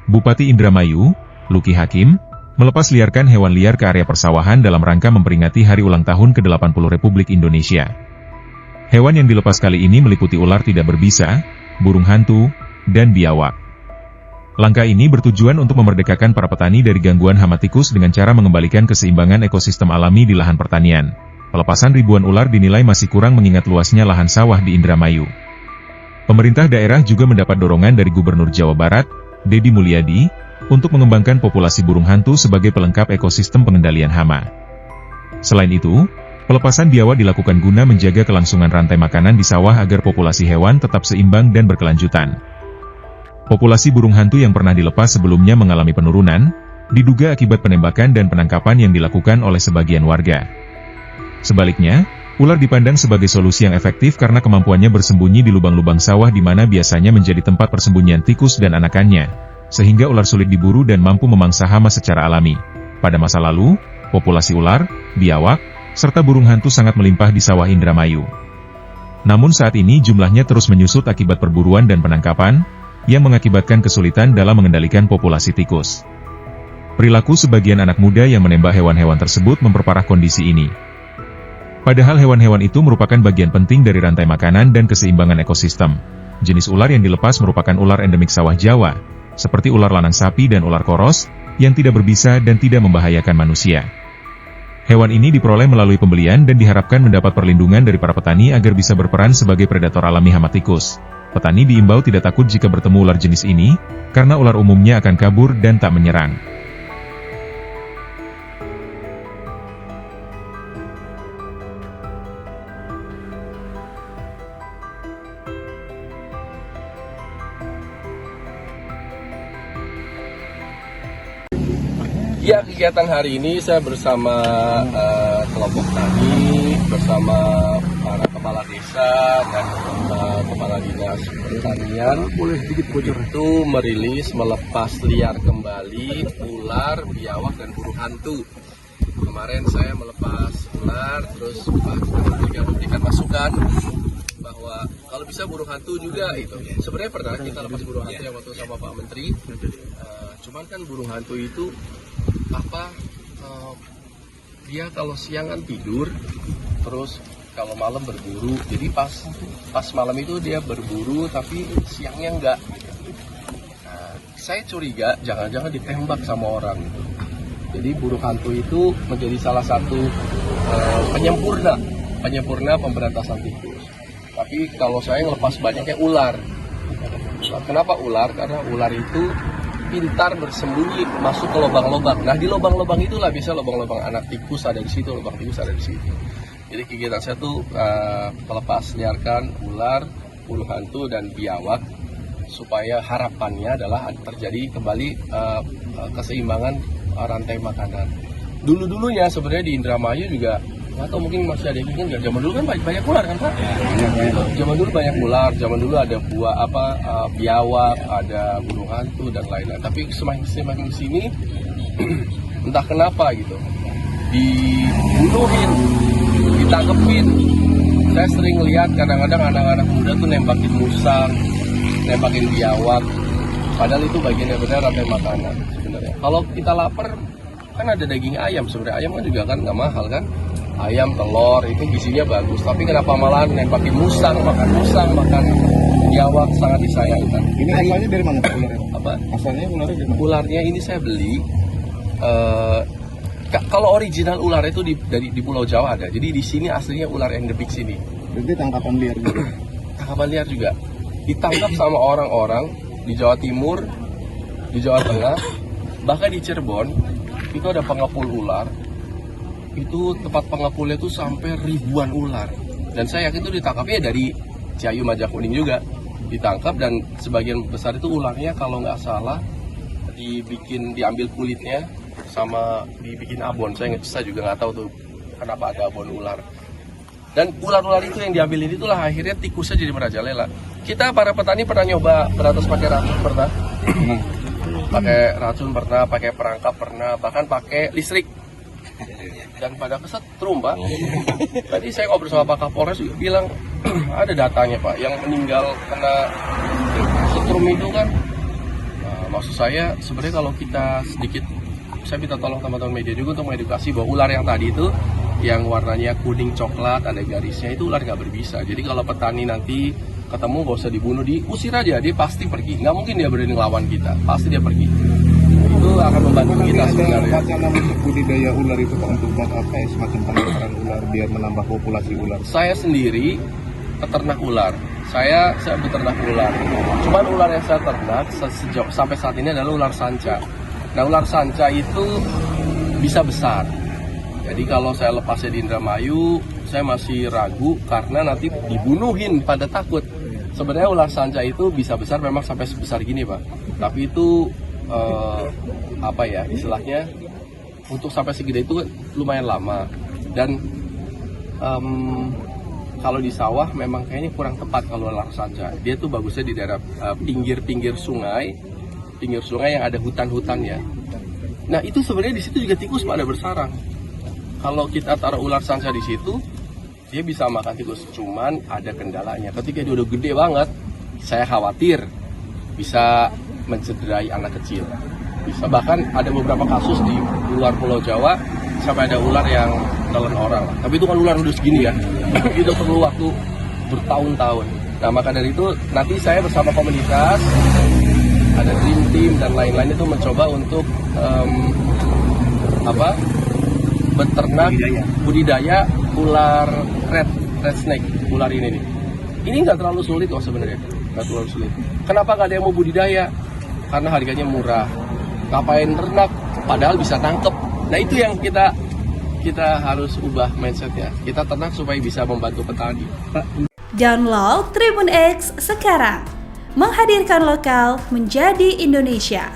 Bupati Indramayu, Luki Hakim, melepas liarkan hewan liar ke area persawahan dalam rangka memperingati hari ulang tahun ke-80 Republik Indonesia. Hewan yang dilepas kali ini meliputi ular tidak berbisa, burung hantu, dan biawak. Langkah ini bertujuan untuk memerdekakan para petani dari gangguan hama tikus dengan cara mengembalikan keseimbangan ekosistem alami di lahan pertanian. Pelepasan ribuan ular dinilai masih kurang mengingat luasnya lahan sawah di Indramayu. Pemerintah daerah juga mendapat dorongan dari Gubernur Jawa Barat, Deddy Mulyadi, untuk mengembangkan populasi burung hantu sebagai pelengkap ekosistem pengendalian hama. Selain itu, pelepasan biawak dilakukan guna menjaga kelangsungan rantai makanan di sawah agar populasi hewan tetap seimbang dan berkelanjutan. Populasi burung hantu yang pernah dilepas sebelumnya mengalami penurunan, diduga akibat penembakan dan penangkapan yang dilakukan oleh sebagian warga. Sebaliknya, ular dipandang sebagai solusi yang efektif karena kemampuannya bersembunyi di lubang-lubang sawah di mana biasanya menjadi tempat persembunyian tikus dan anakannya, sehingga ular sulit diburu dan mampu memangsa hama secara alami. Pada masa lalu, populasi ular, biawak, serta burung hantu sangat melimpah di sawah Indramayu. Namun saat ini jumlahnya terus menyusut akibat perburuan dan penangkapan, yang mengakibatkan kesulitan dalam mengendalikan populasi tikus. Perilaku sebagian anak muda yang menembak hewan-hewan tersebut memperparah kondisi ini. Padahal hewan-hewan itu merupakan bagian penting dari rantai makanan dan keseimbangan ekosistem. Jenis ular yang dilepas merupakan ular endemik sawah Jawa, seperti ular lanang sapi dan ular koros, yang tidak berbisa dan tidak membahayakan manusia. Hewan ini diperoleh melalui pembelian dan diharapkan mendapat perlindungan dari para petani agar bisa berperan sebagai predator alami hama tikus. Petani diimbau tidak takut jika bertemu ular jenis ini, karena ular umumnya akan kabur dan tak menyerang. Ya, kegiatan hari ini saya bersama kelompok tani, bersama para kepala desa dan kepala dinas pertanian itu merilis melepas liar kembali ular, biawak, dan burung hantu. Kemarin saya melepas ular, terus memberikan masukan bahwa kalau bisa burung hantu juga itu. Sebenarnya pernah kita lepas burung hantu yang waktu sama Pak Menteri, cuman kan burung hantu itu dia kalau siang kan tidur, terus kalau malam berburu. Jadi pas malam itu dia berburu tapi siangnya enggak. Nah, saya curiga jangan-jangan ditembak sama orang. Jadi burung hantu itu menjadi salah satu penyempurna pemberantasan tikus. Tapi kalau saya ngelepas banyaknya ular. Kenapa ular? Karena ular itu pintar bersembunyi masuk ke lubang-lubang. Nah, di lubang-lubang itulah bisa lubang-lubang anak tikus ada di situ, lubang tikus ada di situ. Jadi kegiatan saya tuh melepas liarkan ular, burung hantu, dan biawak supaya harapannya adalah terjadi kembali keseimbangan rantai makanan. Dulu-dulunya sebenarnya di Indramayu juga, atau mungkin masih ada yang ingin, zaman dulu kan banyak ular kan Pak? Zaman dulu banyak ular, zaman dulu ada biawak, ada burung hantu dan lain-lain. Tapi semakin sini entah kenapa gitu, dibunuhin, ditangkepin. Saya sering lihat kadang-kadang anak-anak muda tuh nembakin musang, nembakin biawak. Padahal itu bagian yang benar rantai makanan sebenarnya. Kalau kita lapar kan ada daging ayam, sebenarnya ayam kan juga kan nggak mahal kan. Ayam, telur, itu gizinya bagus. Tapi kenapa malah nembakin musang, makan biawak, sangat disayangkan. Ini asalnya dari mana? Apa? Asalnya ularnya dari mana? Ularnya ini saya beli. Kalau original ular itu di Pulau Jawa ada. Jadi di sini aslinya ular endemik sini. Berarti tangkapan liar juga? Tangkapan liar juga. Ditangkap sama orang-orang di Jawa Timur, di Jawa Tengah, bahkan di Cirebon, itu ada pengepul ular. Itu tempat pengepulnya itu sampai ribuan ular, dan saya yakin itu ditangkapnya dari Ciayu Majakuning juga ditangkap, dan sebagian besar itu ularnya kalau nggak salah diambil kulitnya sama dibikin abon. Saya juga nggak tahu tuh kenapa ada abon ular. Dan ular-ular itu yang diambil ini itulah akhirnya tikusnya jadi merajalela. Kita para petani pernah nyoba beratus pakai racun, pernah? Pakai racun pernah, pakai perangkap pernah, bahkan pakai listrik. Dan pada kesetrum Pak. Tadi saya ngobrol sama Pak Kapolres juga bilang ada datanya Pak yang meninggal kena setrum itu kan Maksud saya sebenarnya kalau kita sedikit, saya minta tolong teman-teman media juga untuk mengedukasi bahwa ular yang tadi itu yang warnanya kuning coklat ada garisnya itu ular nggak berbisa. Jadi kalau petani nanti ketemu nggak usah dibunuh, diusir aja, dia pasti pergi. Nggak mungkin dia berani ngelawan kita, pasti dia pergi. Itu akan membantu kita sebenarnya. Wacana untuk budidaya ular itu Pak, untuk kayak semacam penangkaran ular biar menambah populasi ular. Saya sendiri peternak ular. Saya peternak ular. Cuman ular yang saya ternak sampai saat ini adalah ular sanca. Nah, ular sanca itu bisa besar. Jadi kalau saya lepasnya di Indramayu, saya masih ragu karena nanti dibunuhin pada takut. Sebenarnya ular sanca itu bisa besar, memang sampai sebesar gini Pak. Tapi itu istilahnya untuk sampai segede itu lumayan lama. Dan kalau di sawah memang kayaknya kurang tepat kalau ular sanca. Dia tuh bagusnya di daerah pinggir sungai yang ada hutan-hutannya. Nah itu sebenarnya di situ juga tikus pada bersarang. Kalau kita taruh ular sanca di situ, dia bisa makan tikus. Cuman ada kendalanya. Ketika dia udah gede banget, saya khawatir bisa mencederai anak kecil. Bisa, bahkan ada beberapa kasus di luar Pulau Jawa sampai ada ular yang nelen orang. Tapi itu kan ular udah segini ya. Itu perlu waktu bertahun-tahun. Nah maka dari itu nanti saya bersama komunitas, ada dream team dan lain-lain itu mencoba untuk beternak budidaya ular red snake, ular ini nih. Ini nggak terlalu sulit kok sebenarnya, nggak terlalu sulit. Kenapa nggak ada yang mau budidaya? Karena harganya murah. Ngapain ternak? Padahal bisa tangkep. Nah itu yang kita harus ubah mindsetnya. Kita ternak supaya bisa membantu petani. Download Tribun X sekarang, menghadirkan lokal menjadi Indonesia.